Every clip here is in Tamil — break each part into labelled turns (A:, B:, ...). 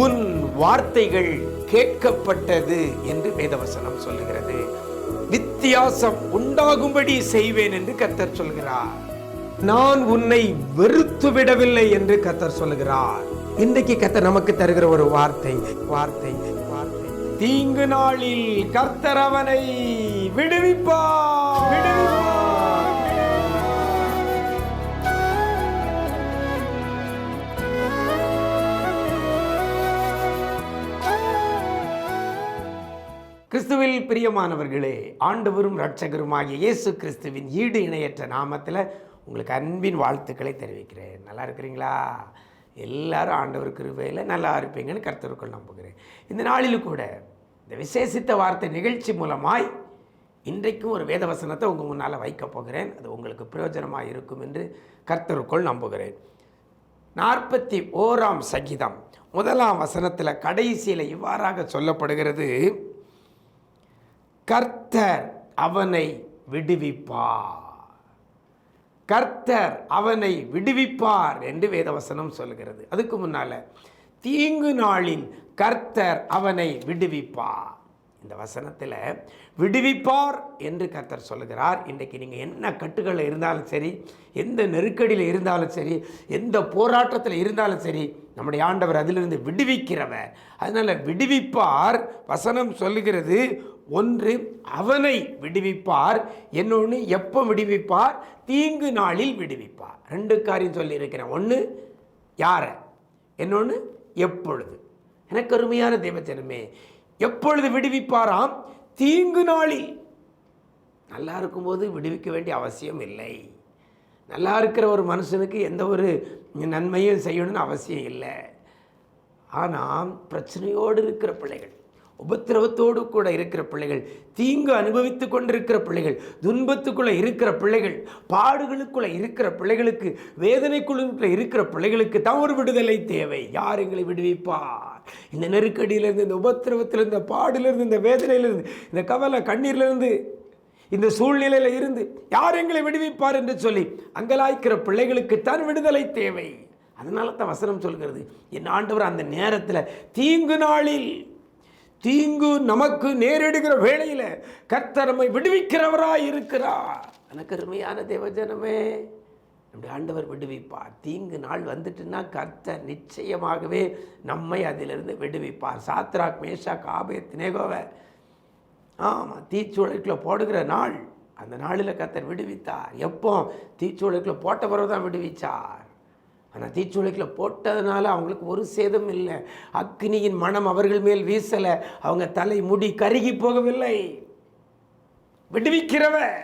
A: உன் வார்த்தைகள் கேட்கப்பட்டது என்று வேதவசனம் சொல்லுகிறது. வித்தியாசம் உண்டாகும்படி செய்வேன் என்று கர்த்தர் சொல்கிறார். நான் உன்னை வெறுத்து விடவில்லை என்று கர்த்தர் சொல்லுகிறார். இன்றைக்கு கர்த்தர் நமக்கு தருகிற ஒரு வார்த்தை வார்த்தை வார்த்தை தீங்கு நாளில் கர்த்தர் அவனை விடுவிப்பார். கிறிஸ்துவில் பிரியமானவர்களே, ஆண்டவரும் இரட்சகருமாகிய இயேசு கிறிஸ்துவின் ஈடு இணையற்ற நாமத்தில் உங்களுக்கு அன்பின் வாழ்த்துக்களை தெரிவிக்கிறேன். நல்லா இருக்கிறீங்களா? எல்லாரும் ஆண்டவர் கிருபையில் நல்லா இருப்பீங்கன்னு கர்த்தருக்குள் நம்புகிறேன். இந்த நாளிலும் கூட இந்த விசேஷித்த வார்த்தை நிகழ்ச்சி மூலமாய் இன்றைக்கும் ஒரு வேதவசனத்தை உங்கள் முன்னால் வைக்கப் போகிறேன். அது உங்களுக்கு பிரயோஜனமாக இருக்கும் என்று கர்த்தருக்குள் நம்புகிறேன். 41ஆம் சங்கீதம் 1ஆம் வசனத்தில் கடைசியில் இவ்வாறாக சொல்லப்படுகிறது, கர்த்தர் அவனை விடுவிப்பார். கர்த்தர் அவனை விடுவிப்பார் என்று வேதவசனம் சொல்கிறது. அதுக்கு முன்னால தீங்கு நாளில் கர்த்தர் அவனை விடுவிப்பார். இந்த வசனத்தில் விடுவிப்பார் என்று கர்த்தர் சொல்லுகிறார். இன்றைக்கு நீங்கள் என்ன கட்டுகளில் இருந்தாலும் சரி, எந்த நெருக்கடியில் இருந்தாலும் சரி, எந்த போராட்டத்தில் இருந்தாலும் சரி, நம்முடைய ஆண்டவர் அதிலிருந்து விடுவிக்கிறவர். அதனால் விடுவிப்பார். வசனம் சொல்லுகிறது, ஒன்று அவனை விடுவிப்பார், இன்னொன்று எப்போ விடுவிப்பார்? தீங்கு நாளில் விடுவிப்பார். 2 காரியம் சொல்லியிருக்கிறேன். ஒன்று யாரை, இன்னொன்று எப்பொழுது. எனக்கு அருமையான தேவஜனமே, எப்பொழுது விடுவிப்பாராம்? தீங்கு நாளில். நல்லா இருக்கும்போது விடுவிக்க வேண்டிய அவசியம் இல்லை. நல்லா இருக்கிற ஒரு மனுஷனுக்கு எந்த ஒரு நன்மையும் செய்யணும்னு அவசியம் இல்லை. ஆனால் பிரச்சனையோடு இருக்கிற பிள்ளைகள், உபத்திரவத்தோடு கூட இருக்கிற பிள்ளைகள், தீங்கு அனுபவித்து கொண்டிருக்கிற பிள்ளைகள், துன்பத்துக்குள்ளே இருக்கிற பிள்ளைகள், பாடுகளுக்குள்ளே இருக்கிற பிள்ளைகளுக்கு, வேதனைக்குள்ள இருக்கிற பிள்ளைகளுக்கு தான் ஒரு விடுதலை தேவை. யார் எங்களை விடுவிப்பார்? இந்த நெருக்கடியிலிருந்து, இந்த உபத்திரவத்திலிருந்து, இந்த பாடிலிருந்து, இந்த வேதனையிலிருந்து, இந்த கவலை கண்ணீரிலிருந்து, இந்த சூழ்நிலையில் இருந்து யார் எங்களை விடுவிப்பார் என்று சொல்லி அங்கலாய்க்கிற பிள்ளைகளுக்கு தான் விடுதலை தேவை. அதனால தான் வசனம் சொல்கிறது, என் ஆண்டவர் அந்த நேரத்தில் தீங்கு நாளில், தீங்கு நமக்கு நேரிடுகிற வேளையில் கர்த்தர் நம்மை விடுவிக்கிறவராய் இருக்கிறார். எனக்கு அருமையான தேவஜனமே, நம்முடைய ஆண்டவர் விடுவிப்பார். தீங்கு நாள் வந்துட்டுன்னா கர்த்தர் நிச்சயமாகவே நம்மை அதிலிருந்து விடுவிப்பார். சாத்ராக், மேஷாக், ஆபேத்நேகோவை தீச்சூளைக்குள்ளே போடுகிற நாள், அந்த நாளில் கர்த்தர் விடுவித்தார். எப்போ? தீச்சூளைக்குள்ளே போட்ட பிறகு தான் விடுவித்தார். ஆனால் தீச்சூளைக்குள்ளே போட்டதுனால அவங்களுக்கு ஒரு சேதம் இல்லை. அக்னியின் மனம் அவர்கள் மேல் வீசலை. அவங்க தலை முடி கருகி போகவில்லை. விடுவிக்கிறவர்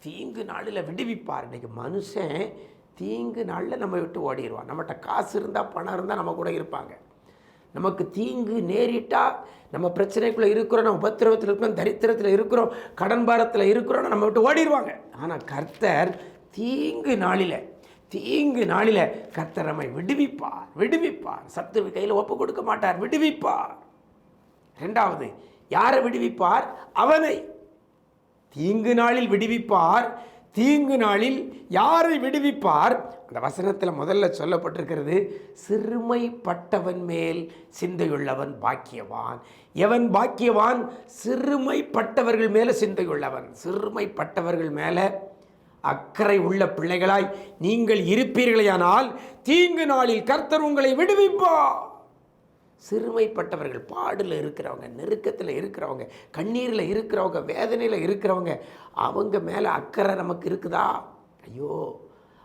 A: தீங்கு நாளில் விடுவிப்பார். இன்றைக்கி மனுஷன் தீங்கு நாளில் நம்ம விட்டு ஓடிடுவான். நம்மகிட்ட காசு இருந்தால், பணம் இருந்தால் நம்ம கூட இருப்பாங்க. நமக்கு தீங்கு நேரிட்டால், நம்ம பிரச்சனைக்குள்ளே இருக்கிறோம், நம்ம உபத்திரவத்தில் இருக்கிறோம், தரித்திரத்தில் இருக்கிறோம், கடன் பாரத்தில் இருக்கிறோம், நம்ம விட்டு ஓடிடுவாங்க. ஆனால் கர்த்தர் தீங்கு நாளில் கர்த்தர் நம்மை விடுவிப்பார். சத்துரு கையில் ஒப்பு கொடுக்க மாட்டார், விடுவிப்பார். 2வது, யாரை விடுவிப்பார்? அவனை. தீங்கு நாளில் விடுவிப்பார். தீங்கு நாளில் யாரை விடுவிப்பார்? அந்த வசனத்தில் முதல்ல சொல்லப்பட்டிருக்கிறது, சிறுமைப்பட்டவன் மேல் சிந்தையுள்ளவன் பாக்கியவான். எவன் பாக்கியவான்? சிறுமைப்பட்டவர்கள் மேலே சிந்தையுள்ளவன். சிறுமைப்பட்டவர்கள் மேலே அக்கறை உள்ள பிள்ளைகளாய் நீங்கள் இருப்பீர்களேயானால் தீங்கு நாளில் கர்த்தர் உங்களை விடுவிப்பார். சிறுமைப்பட்டவர்கள், பாடில் இருக்கிறவங்க, நெருக்கத்தில் இருக்கிறவங்க, கண்ணீரில் இருக்கிறவங்க, வேதனையில் இருக்கிறவங்க, அவங்க மேலே அக்கறை நமக்கு இருக்குதா? ஐயோ,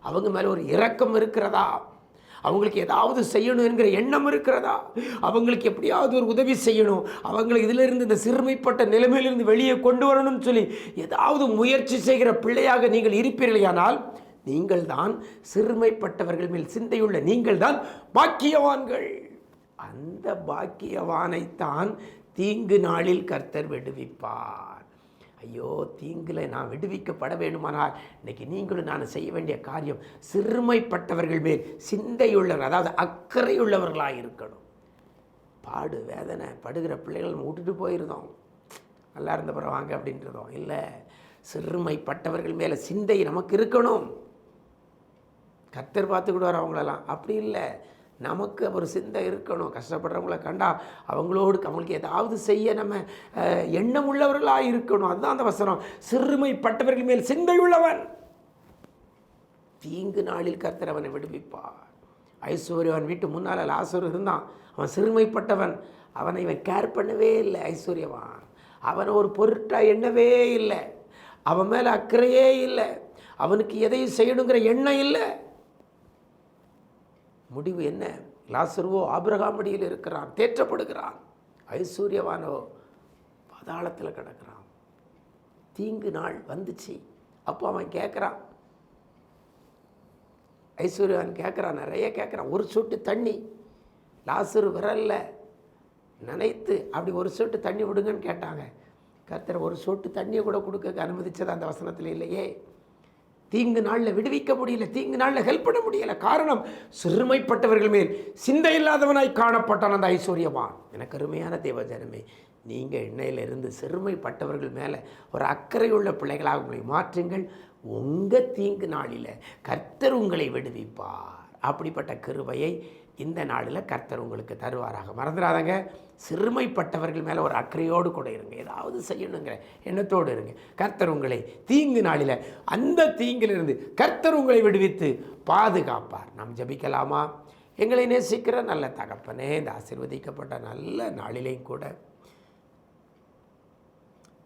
A: அவங்க மேலே ஒரு இரக்கம் இருக்கிறதா? அவங்களுக்கு ஏதாவது செய்யணும் என்கிற எண்ணம் இருக்கிறதா? அவங்களுக்கு எப்படியாவது ஒரு உதவி செய்யணும், அவங்களை இதிலிருந்து, இந்த சிறுமைப்பட்ட நிலைமையிலிருந்து வெளியே கொண்டு வரணும்னு சொல்லி ஏதாவது முயற்சி செய்கிற பிள்ளையாக நீங்கள் இருப்பீர்களேயானால் நீங்கள் தான் சிறுமைப்பட்டவர்கள் மேல் சிந்தையுள்ள நீங்கள் தான் பாக்கியவான்கள். அந்த பாக்கியவானைத்தான் தீங்கு நாளில் கர்த்தர் விடுவிப்பார். ஐயோ, தீங்குல நான் விடுவிக்கப்பட வேண்டுமானால் இன்னைக்கு நீங்களும் நான் செய்ய வேண்டிய காரியம், சிறுமைப்பட்டவர்கள் மேல் சிந்தையுள்ளவர், அதாவது அக்கறை உள்ளவர்களாக இருக்கணும். பாடு வேதனை படுகிற பிள்ளைகள் நம்ம விட்டுட்டு போயிருந்தோம், நல்லா இருந்த பிறகு வாங்க அப்படின்றதும் இல்லை. சிறுமைப்பட்டவர்கள் மேலே சிந்தை நமக்கு இருக்கணும். கர்த்தர் பார்த்துக்கிடுவார் அவங்களெல்லாம், அப்படி இல்லை, நமக்கு ஒரு சிந்தை இருக்கணும். கஷ்டப்படுறவங்கள கண்டா அவங்களுக்கு ஏதாவது செய்ய நம்ம எண்ணம் உள்ளவர்களாக இருக்கணும். அதுதான் அந்த வசனம். சிறுமைப்பட்டவர்கள் மேல் சிந்தை உள்ளவன் தீங்கு நாளில் கர்த்தர் அவனை விடுவிப்பார். ஐஸ்வர்யவன் வீட்டு முன்னால் லாசரு இருந்தான். அவன் சிறுமைப்பட்டவன், அவனை இவன் கேர் பண்ணவே இல்லை. ஐஸ்வர்யவான் அவனை ஒரு பொருட்டாக எண்ணவே இல்லை, அவன் மேலே அக்கறையே இல்லை, அவனுக்கு எதையும் செய்யணுங்கிற எண்ணம் இல்லை. முடிவு என்ன? லாசருவோ ஆபிரகாமடியில் இருக்கிறான், தேற்றப்படுகிறான். ஐஸ்வர்யவானோ பாதாளத்தில் கிடக்கிறான். தீங்கு நாள் வந்துச்சு. அப்போ அவன் கேட்குறான், ஐஸ்வர்யவான் கேட்குறான், நிறைய கேட்குறான். ஒரு சொட்டு தண்ணி லாசரு விரல்ல நினைத்து அப்படி ஒரு சொட்டு தண்ணி விடுங்கன்னு கேட்டாங்க. கர்த்தர் ஒரு சொட்டு தண்ணியை கூட கொடுக்க அனுமதிச்சது அந்த வசனத்தில் இல்லையே. தீங்கு நாளில் விடுவிக்க முடியல, தீங்கு நாளில் ஹெல்ப் பண்ண முடியல. காரணம், சிறுமைப்பட்டவர்கள் மேல் சிந்தை இல்லாதவனாய் காணப்பட்டான் அந்த ஐஸ்வர்யவான். எனக்கு அருமையான தேவஜனமே, நீங்கள் எண்ணெயிலிருந்து சிறுமைப்பட்டவர்கள் மேலே ஒரு அக்கறை உள்ள பிள்ளைகளாக உங்களை மாற்றுங்கள். உங்கள் தீங்கு நாளில் கர்த்தர் உங்களை விடுவிப்பார். அப்படிப்பட்ட கிருபையை இந்த நாளில் கர்த்தர் உங்களுக்கு தருவாராக. மறந்துடாதங்க, சிறுமைப்பட்டவர்கள் மேலே ஒரு அக்கறையோடு கூட இருங்க. ஏதாவது செய்யணுங்கிற எண்ணத்தோடு இருங்க. கர்த்தர் உங்களை தீங்கு நாளில் அந்த தீங்கிலிருந்து கர்த்தர் உங்களை விடுவித்து பாதுகாப்பார். நாம் ஜெபிக்கலாமா? எங்களை நேசிக்கிற நல்ல தகப்பனே, இந்த ஆசீர்வதிக்கப்பட்ட நல்ல நாளிலேயும் கூட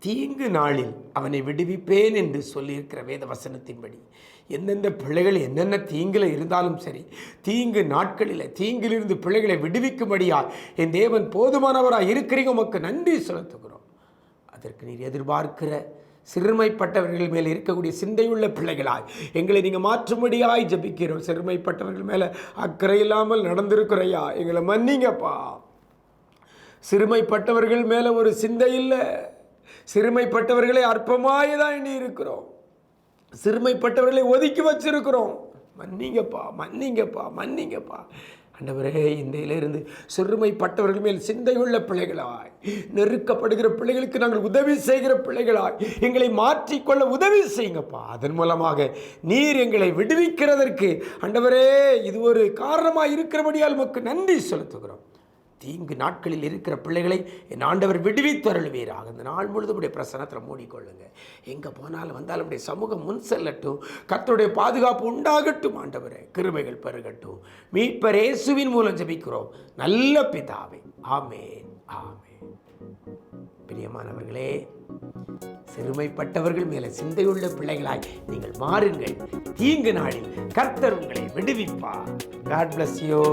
A: தீங்கு நாளில் அவனை விடுவிப்பேன் என்று சொல்லியிருக்கிற வேத வசனத்தின்படி எந்தெந்த பிள்ளைகள் என்னென்ன தீங்கில் இருந்தாலும் சரி, தீங்கு நாட்களில் தீங்கிலிருந்து பிள்ளைகளை விடுவிக்கும்படியால் என் தேவன் போதுமானவராக இருக்கிறீங்க. உமக்கு நன்றி செலுத்துகிறோம். அதற்கு நீர் எதிர்பார்க்கிற சிறுமைப்பட்டவர்கள் மேலே இருக்கக்கூடிய சிந்தையுள்ள பிள்ளைகளாய் எங்களை நீங்கள் மாற்றும்படியாய் ஜபிக்கிறோம். சிறுமைப்பட்டவர்கள் மேலே அக்கறை இல்லாமல் நடந்திருக்கிறையா, எங்களை மன்னிங்கப்பா. சிறுமைப்பட்டவர்கள் மேலே ஒரு சிந்தை இல்லை, சிறுமைப்பட்டவர்களை அற்பமாய் தான் எண்ணி இருக்கிறோம், சிறுமைப்பட்டவர்களை ஒதுக்கி வச்சிருக்கிறோம். மன்னிங்கப்பா, மன்னிங்கப்பா, மன்னிங்கப்பா. ஆண்டவரே, இன்றையிலிருந்து சிறுமைப்பட்டவர்கள் மேல் சிந்தையுள்ள பிள்ளைகளாய், நெருக்கப்படுகிற பிள்ளைகளுக்கு நாங்கள் உதவி செய்கிற பிள்ளைகளாய் எங்களை மாற்றிக்கொள்ள உதவி செய்யுங்கப்பா. அதன் மூலமாக நீர் எங்களை விடுவிக்கிறதற்கு ஆண்டவரே இது ஒரு காரணமாக இருக்கிறபடியால் உமக்கு நன்றி செலுத்துகிறோம். தீங்கு நாட்களில் இருக்கிற பிள்ளைகளை என் ஆண்டவர் விடுவித்து அருள்வீராக. இந்த நாள் முழுதும் உடைய பிரசன்னத்தில் மூடிக்கொள்ளுங்க. எங்கே போனாலும் வந்தாலும் உடைய சமூகம் முன் செல்லட்டும். கர்த்தருடைய பாதுகாப்பு உண்டாகட்டும். ஆண்டவரே, கிருபைகள் பெருகட்டும். மீட்பர் இயேசுவின் மூலம் ஜெபிக்கிறோம் நல்ல பிதாவே, ஆமென், ஆமென். பிரியமானவர்களே, சிறுமைப்பட்டவர்கள் மேலே சிந்தையுள்ள பிள்ளைகளாய் நீங்கள் மாறுங்கள். தீங்கு நாளில் கர்த்தர் உங்களை விடுவிப்பார். God bless you.